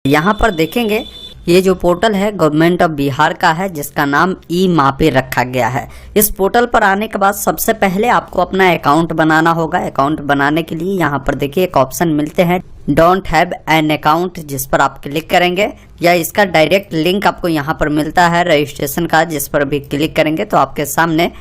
यहाँ पर देखेंगे ये जो पोर्टल है गवर्नमेंट ऑफ बिहार का है, जिसका नाम ई मापी रखा गया है। इस पोर्टल पर आने के बाद सबसे पहले आपको अपना अकाउंट बनाना होगा। अकाउंट बनाने के लिए यहाँ पर देखिए एक ऑप्शन मिलते हैं डोंट हैव एन अकाउंट, जिस पर आप क्लिक करेंगे या इसका डायरेक्ट लिंक आपको यहाँ पर मिलता है रजिस्ट्रेशन का, जिस पर भी क्लिक करेंगे तो आपके सामने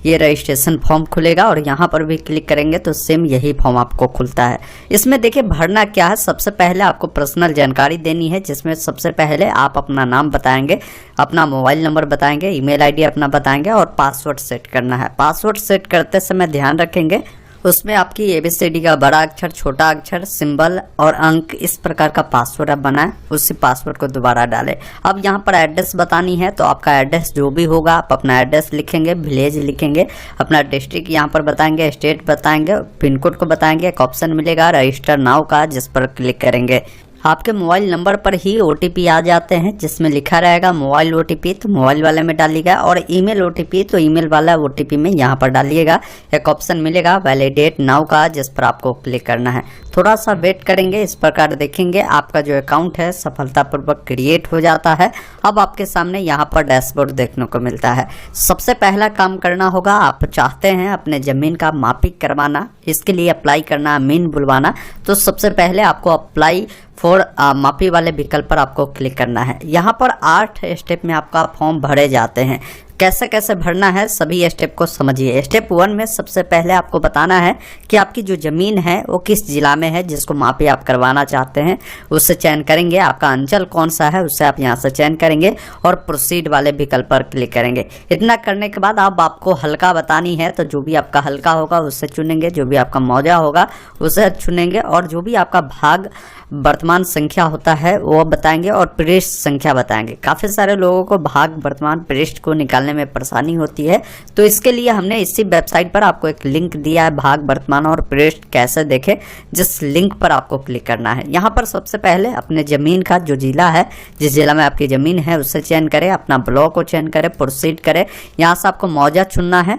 ये रजिस्ट्रेशन फॉर्म खुलेगा और यहाँ पर भी क्लिक करेंगे तो सेम यही फॉर्म आपको खुलता है। इसमें देखिए भरना क्या है, सबसे पहले आपको पर्सनल जानकारी देनी है, जिसमें सबसे पहले आप अपना नाम बताएंगे, अपना मोबाइल नंबर बताएंगे, ईमेल आईडी अपना बताएंगे और पासवर्ड सेट करना है। पासवर्ड सेट करते समय ध्यान रखेंगे उसमें आपकी ABCD का बड़ा अक्षर, छोटा अक्षर, सिंबल और अंक, इस प्रकार का पासवर्ड आप बनाएं, उसी पासवर्ड को दोबारा डालें। अब यहाँ पर एड्रेस बतानी है तो आपका एड्रेस जो भी होगा आप अपना एड्रेस लिखेंगे, विलेज लिखेंगे, अपना डिस्ट्रिक्ट यहाँ पर बताएंगे, स्टेट बताएंगे, पिन कोड को बताएंगे। एक ऑप्शन मिलेगा रजिस्टर नाउ का, जिस पर क्लिक करेंगे आपके मोबाइल नंबर पर ही OTP आ जाते हैं, जिसमें लिखा रहेगा मोबाइल OTP, तो मोबाइल वाले में डालिएगा, और ईमेल OTP तो ईमेल वाला OTP में यहाँ पर डालिएगा। एक ऑप्शन मिलेगा वैलिडेट नाउ का, जिस पर आपको क्लिक करना है। थोड़ा सा वेट करेंगे, इस प्रकार देखेंगे आपका जो अकाउंट है सफलतापूर्वक क्रिएट हो जाता है। अब आपके सामने यहाँ पर डैशबोर्ड देखने को मिलता है। सबसे पहला काम करना होगा, आप चाहते हैं अपने ज़मीन का मापी करवाना, इसके लिए अप्लाई करना, अमीन बुलवाना, तो सबसे पहले आपको अप्लाई फॉर मापी वाले विकल्प पर आपको क्लिक करना है। यहाँ पर 8 स्टेप में आपका फॉर्म भरे जाते हैं। कैसे कैसे भरना है सभी स्टेप को समझिए। स्टेप 1 में सबसे पहले आपको बताना है कि आपकी जो ज़मीन है वो किस जिला में है, जिसको मापी आप करवाना चाहते हैं उससे चयन करेंगे। आपका अंचल कौन सा है उससे आप यहाँ से चयन करेंगे और प्रोसीड वाले विकल्प पर क्लिक करेंगे। इतना करने के बाद अब आपको हल्का बतानी है तो जो भी आपका हल्का होगा उससे चुनेंगे, जो भी आपका मौजा होगा उसे चुनेंगे, और जो भी आपका भाग वर्तमान संख्या होता है वो बताएंगे और पृष्ठ संख्या बताएंगे। काफ़ी सारे लोगों को भाग वर्तमान पृष्ठ को निकालने में परेशानी होती है, तो इसके लिए हमने इसी वेबसाइट पर आपको एक लिंक दिया है, भाग वर्तमान और पृष्ठ कैसे देखें, जिस लिंक पर आपको क्लिक करना है। यहाँ पर सबसे पहले अपने ज़मीन का जो जिला है, जिस जिला में आपकी ज़मीन है उससे चयन करें, अपना ब्लॉक को चयन करें, प्रोसीड करें। यहाँ से आपको मौजा चुनना है।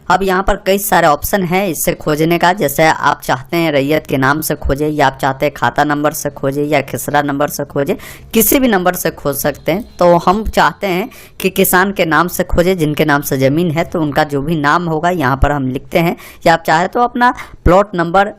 अब यहाँ पर कई सारे ऑप्शन हैं इससे खोजने का, जैसे आप चाहते हैं रैयत के नाम से खोजें, या आप चाहते हैं खाता नंबर से खोजें, या खिसरा नंबर से खोजें, किसी भी नंबर से खोज सकते हैं। तो हम चाहते हैं कि किसान के नाम से खोजें, जिनके नाम से ज़मीन है तो उनका जो भी नाम होगा यहाँ पर हम लिखते हैं, या आप चाहे तो अपना प्लॉट नंबर,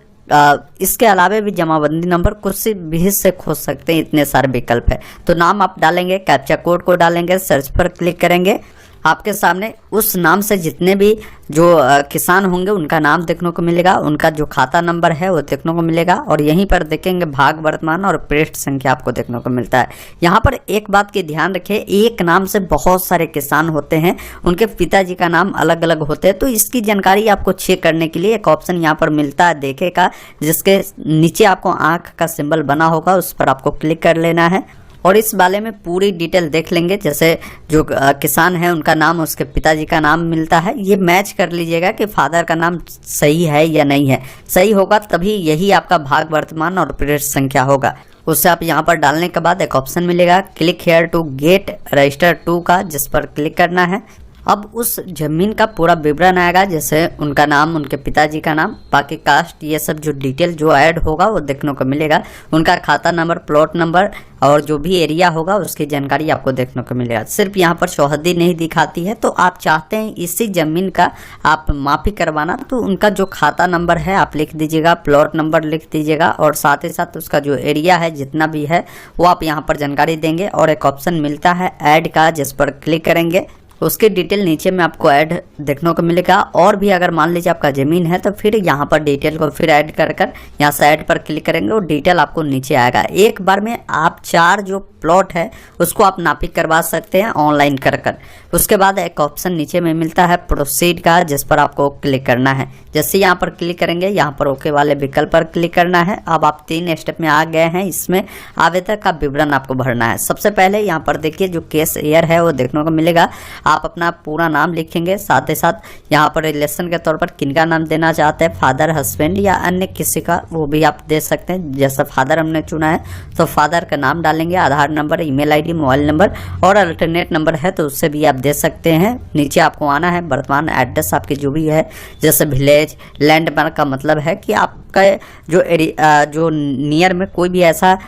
इसके अलावा भी जमाबंदी नंबर कुछ भी से खोज सकते हैं। इतने सारे विकल्प है। तो नाम आप डालेंगे, कैप्चा कोड को डालेंगे, सर्च पर क्लिक करेंगे, आपके सामने उस नाम से जितने भी जो किसान होंगे उनका नाम देखने को मिलेगा, उनका जो खाता नंबर है वो देखने को मिलेगा, और यहीं पर देखेंगे भाग वर्तमान और पृष्ठ संख्या आपको देखने को मिलता है। यहाँ पर एक बात की ध्यान रखें, एक नाम से बहुत सारे किसान होते हैं, उनके पिताजी का नाम अलग अलग होते हैं, तो इसकी जानकारी आपको चेक करने के लिए एक ऑप्शन यहाँ पर मिलता है देखे का, जिसके नीचे आपको आँख का सिंबल बना होगा, उस पर आपको क्लिक कर लेना है और इस वाले में पूरी डिटेल देख लेंगे। जैसे जो किसान है उनका नाम, उसके पिताजी का नाम मिलता है, ये मैच कर लीजिएगा कि फादर का नाम सही है या नहीं है। सही होगा तभी यही आपका भाग वर्तमान और पृष्ठ संख्या होगा। उससे आप यहाँ पर डालने के बाद एक ऑप्शन मिलेगा click here to get register to का, जिस पर क्लिक करना है। अब उस ज़मीन का पूरा विवरण आएगा, जैसे उनका नाम, उनके पिताजी का नाम, बाकी कास्ट, ये सब जो डिटेल जो ऐड होगा वो देखने को मिलेगा। उनका खाता नंबर, प्लॉट नंबर और जो भी एरिया होगा उसकी जानकारी आपको देखने को मिलेगा। सिर्फ यहाँ पर चौहद्दी नहीं दिखाती है, तो आप चाहते हैं इसी ज़मीन का आप मापी करवाना, तो उनका जो खाता नंबर है आप लिख दीजिएगा, प्लॉट नंबर लिख दीजिएगा, और साथ ही साथ उसका जो एरिया है जितना भी है वो आप यहाँ पर जानकारी देंगे। और एक ऑप्शन मिलता है ऐड का, जिस पर क्लिक करेंगे, उसकी डिटेल नीचे में आपको ऐड देखने को मिलेगा। और भी अगर मान लीजिए आपका ज़मीन है तो फिर यहाँ पर डिटेल को फिर ऐड कर यहाँ से ऐड पर क्लिक करेंगे और डिटेल आपको नीचे आएगा। एक बार में आप 4 जो प्लॉट है उसको आप नापी करवा सकते हैं ऑनलाइन कर। उसके बाद एक ऑप्शन नीचे में मिलता है प्रोसीड का, जिस पर आपको क्लिक करना है। जैसे यहाँ पर क्लिक करेंगे, यहाँ पर ओके वाले विकल्प पर क्लिक करना है। अब आप 3 स्टेप में आ गए हैं। इसमें आवेदक का विवरण आपको भरना है। सबसे पहले यहाँ पर देखिए जो केस ईयर है वो देखने को मिलेगा। आप अपना पूरा नाम लिखेंगे, साथ ही साथ यहाँ पर रिलेशन के तौर पर किनका नाम देना चाहते हैं, फादर, हस्बैंड या अन्य किसी का, वो भी आप दे सकते हैं। जैसा फादर हमने चुना है तो फादर का नाम डालेंगे, Aadhaar number, email ID, mobile number और अल्टरनेट नंबर है तो उससे भी आप दे सकते हैं। नीचे आपको आना है, वर्तमान एड्रेस आपकी जो भी है, जैसे विलेज, लैंडमार्क का मतलब है कि आपका जो नियर में कोई भी ऐसा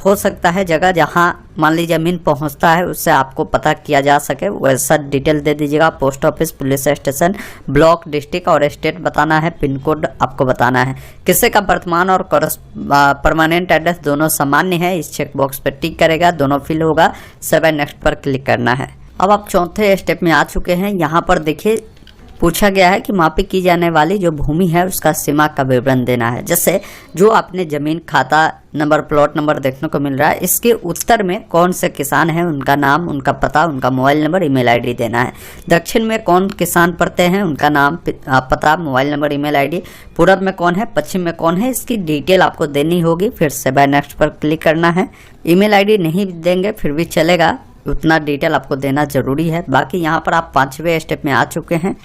हो सकता है जगह जहां मान लीजिए ज़मीन पहुंचता है उससे आपको पता किया जा सके, वैसा डिटेल दे दीजिएगा। Post office, police station, block, district और स्टेट बताना है, पिन कोड आपको बताना है। किसी का वर्तमान और परमानेंट एड्रेस दोनों सामान्य है, इस चेक बॉक्स पर टिक करेगा, दोनों फिल होगा। सेव एंड नेक्स्ट पर क्लिक करना है। अब आप चौथे स्टेप में आ चुके हैं। यहाँ पर देखिए पूछा गया है कि मापी की जाने वाली जो भूमि है उसका सीमा का विवरण देना है। जैसे जो आपने जमीन, खाता नंबर, प्लॉट नंबर देखने को मिल रहा है, इसके उत्तर में कौन से किसान हैं, उनका नाम, उनका पता, उनका मोबाइल नंबर, ईमेल आईडी देना है। दक्षिण में कौन किसान पड़ते हैं, उनका नाम, पता, मोबाइल नंबर, ईमेल आईडी। पूर्व में कौन है, पश्चिम में कौन है, इसकी डिटेल आपको देनी होगी। फिर से बाय नेक्स्ट पर क्लिक करना है। ईमेल आईडी नहीं देंगे फिर भी चलेगा, उतना डिटेल आपको देना जरूरी है। बाकी यहाँ पर आप 5वें स्टेप में आ चुके हैं।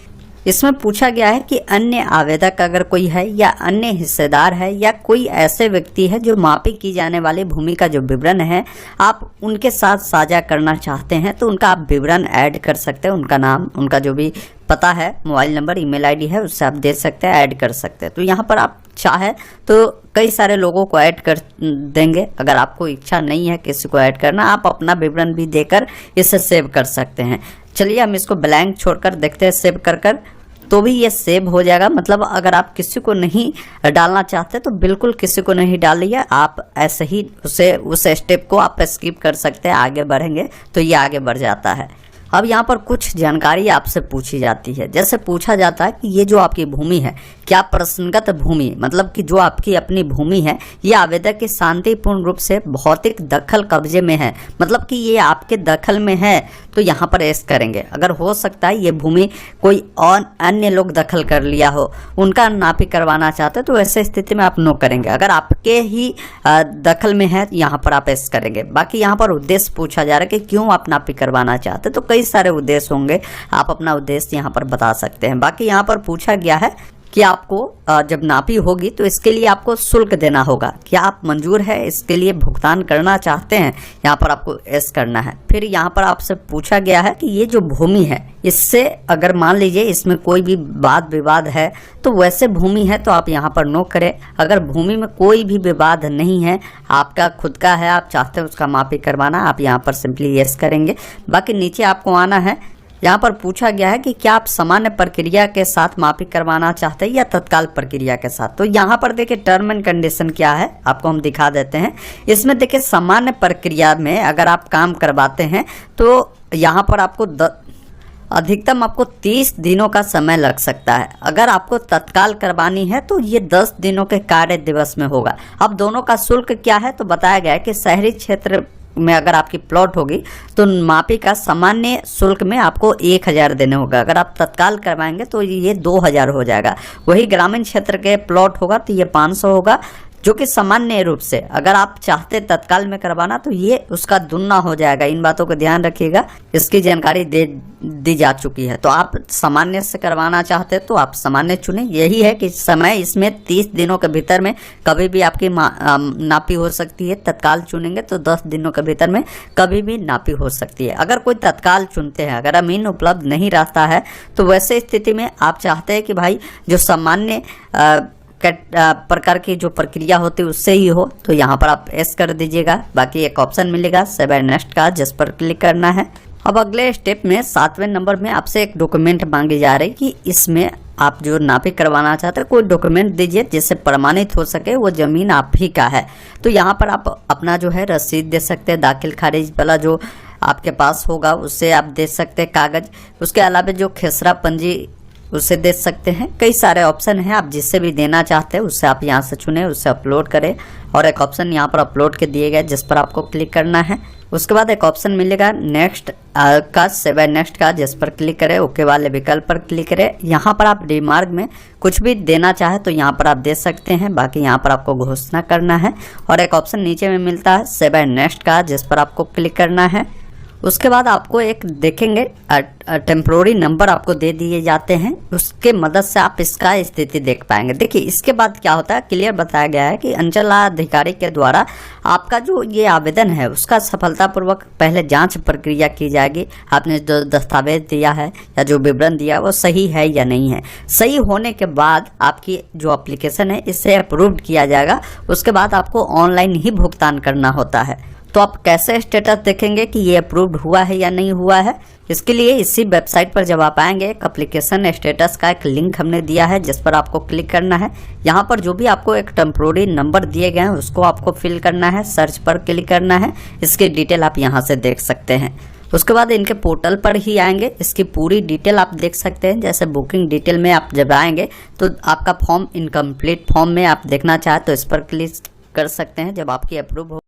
इसमें पूछा गया है कि अन्य आवेदक अगर कोई है या अन्य हिस्सेदार है या कोई ऐसे व्यक्ति है जो मापी की जाने वाली भूमि का जो विवरण है आप उनके साथ साझा करना चाहते हैं तो उनका आप विवरण ऐड कर सकते हैं। उनका नाम, उनका जो भी पता है, मोबाइल नंबर, ईमेल आईडी है, उससे आप दे सकते हैं, ऐड कर सकते हैं। तो यहाँ पर आप चाहे तो कई सारे लोगों को ऐड कर देंगे। अगर आपको इच्छा नहीं है किसी को ऐड करना, आप अपना विवरण भी देकर इसे सेव कर सकते हैं। चलिए हम इसको ब्लैंक छोड़कर देखते हैं सेव कर तो भी ये सेव हो जाएगा। मतलब अगर आप किसी को नहीं डालना चाहते तो बिल्कुल किसी को नहीं डालिए, आप ऐसे ही उस स्टेप को आप स्किप कर सकते हैं। आगे बढ़ेंगे तो ये आगे बढ़ जाता है। अब यहाँ पर कुछ जानकारी आपसे पूछी जाती है। जैसे पूछा जाता है कि ये जो आपकी भूमि है क्या प्रसंगत भूमि, मतलब कि जो आपकी अपनी भूमि है ये आवेदक के शांतिपूर्ण रूप से भौतिक दखल कब्जे में है, मतलब कि ये आपके दखल में है तो यहाँ पर एस करेंगे। अगर हो सकता है ये भूमि कोई और अन्य लोग दखल कर लिया हो, उनका नापी करवाना चाहते तो ऐसे स्थिति में आप नो करेंगे। अगर आपके ही दखल में है यहाँ पर आप एस करेंगे। बाकी यहाँ पर उद्देश्य पूछा जा रहा है कि क्यों आप नापी करवाना चाहते, तो कई सारे उद्देश्य होंगे, आप अपना उद्देश्य यहाँ पर बता सकते हैं। बाकी यहाँ पर पूछा गया है कि आपको जब नापी होगी तो इसके लिए आपको शुल्क देना होगा। क्या आप मंजूर है, इसके लिए भुगतान करना चाहते हैं, यहाँ पर आपको एस करना है। फिर यहाँ पर आपसे पूछा गया है कि ये जो भूमि है इससे अगर मान लीजिए इसमें कोई भी वाद विवाद है तो वैसे भूमि है तो आप यहाँ पर नो करें। अगर भूमि में कोई भी विवाद नहीं है, आपका खुद का है, आप चाहते हैं उसका मापी करवाना, आप यहाँ पर सिंपली यस करेंगे। बाकी नीचे आपको आना है। यहाँ पर पूछा गया है कि क्या आप सामान्य प्रक्रिया के साथ मापी करवाना चाहते हैं या तत्काल प्रक्रिया के साथ। तो यहाँ पर देखिए टर्म एंड कंडीशन क्या है आपको हम दिखा देते हैं। इसमें देखिए सामान्य प्रक्रिया में अगर आप काम करवाते हैं तो यहाँ पर आपको अधिकतम आपको 30 दिनों का समय लग सकता है। अगर आपको तत्काल करवानी है तो ये 10 दिनों के कार्य दिवस में होगा। अब दोनों का शुल्क क्या है तो बताया गया है कि शहरी क्षेत्र में अगर आपकी प्लॉट होगी तो मापी का सामान्य शुल्क में आपको 1000 देने होगा। अगर आप तत्काल करवाएंगे तो ये 2000 हो जाएगा। वही ग्रामीण क्षेत्र के प्लॉट होगा तो ये 500 होगा, जो कि सामान्य रूप से अगर आप चाहते तत्काल में करवाना तो ये उसका दुगना हो जाएगा। इन बातों को ध्यान रखिएगा, इसकी जानकारी दी जा चुकी है। तो आप सामान्य से करवाना चाहते तो आप सामान्य चुनें। यही है कि समय इसमें 30 दिनों के भीतर में कभी भी आपकी नापी हो सकती है। तत्काल चुनेंगे तो 10 दिनों के भीतर में कभी भी नापी हो सकती है। अगर कोई तत्काल चुनते हैं, अगर अमीन उपलब्ध नहीं रहता है तो वैसे स्थिति में आप चाहते हैं कि भाई जो सामान्य प्रकार की जो प्रक्रिया होती है उससे ही हो तो यहाँ पर आप एस कर दीजिएगा। बाकी एक ऑप्शन मिलेगा सेव एंड नेक्स्ट का, जिस पर क्लिक करना है। अब अगले स्टेप में 7वें नंबर में आपसे एक डॉक्यूमेंट मांगी जा रही कि इसमें आप जो नापी करवाना चाहते हैं कोई डॉक्यूमेंट दीजिए जिससे प्रमाणित हो सके वो जमीन आप ही का है। तो यहाँ पर आप अपना जो है रसीद दे सकते हैं, दाखिल खारिज वाला जो आपके पास होगा उससे आप दे सकते हैं कागज। उसके अलावा जो खेसरा पंजी उसे दे सकते हैं। कई सारे ऑप्शन हैं, आप जिससे भी देना चाहते हैं उससे आप यहाँ से चुनें, उससे अपलोड करें। और एक ऑप्शन यहाँ पर अपलोड के दिए गए जिस पर आपको क्लिक करना है। उसके बाद एक ऑप्शन मिलेगा नेक्स्ट का, सेव एंड नेक्स्ट का, जिस पर क्लिक करें। ओके वाले विकल्प पर क्लिक करें। यहाँ पर आप रिमार्क में कुछ भी देना चाहे तो यहाँ पर आप दे सकते हैं। बाकी यहाँ पर आपको घोषणा करना है। और एक ऑप्शन नीचे में मिलता है सेव एंड नेक्स्ट का, जिस पर आपको क्लिक करना है। उसके बाद आपको एक देखेंगे टेम्प्रोरी नंबर आपको दे दिए जाते हैं, उसके मदद से आप इसका स्थिति देख पाएंगे। देखिए इसके बाद क्या होता है, क्लियर बताया गया है कि अंचल अधिकारी के द्वारा आपका जो ये आवेदन है उसका सफलतापूर्वक पहले जांच प्रक्रिया की जाएगी। आपने जो दस्तावेज दिया है या जो विवरण दिया वो सही है या नहीं है। सही होने के बाद आपकी जो एप्लीकेशन है इसे अप्रूव्ड किया जाएगा। उसके बाद आपको ऑनलाइन ही भुगतान करना होता है। तो आप कैसे स्टेटस देखेंगे कि ये अप्रूव्ड हुआ है या नहीं हुआ है, इसके लिए इसी वेबसाइट पर जब आप आएंगे एक एप्लीकेशन स्टेटस का एक लिंक हमने दिया है जिस पर आपको क्लिक करना है। यहाँ पर जो भी आपको एक टेम्प्रोरी नंबर दिए गए हैं उसको आपको फिल करना है, सर्च पर क्लिक करना है। इसकी डिटेल आप यहाँ से देख सकते हैं। उसके बाद इनके पोर्टल पर ही आएंगे, इसकी पूरी डिटेल आप देख सकते हैं। जैसे बुकिंग डिटेल में आप जब आएंगे तो आपका फॉर्म इनकम्प्लीट फॉर्म में आप देखना चाहे तो इस पर क्लिक कर सकते हैं। जब आपकी अप्रूव हो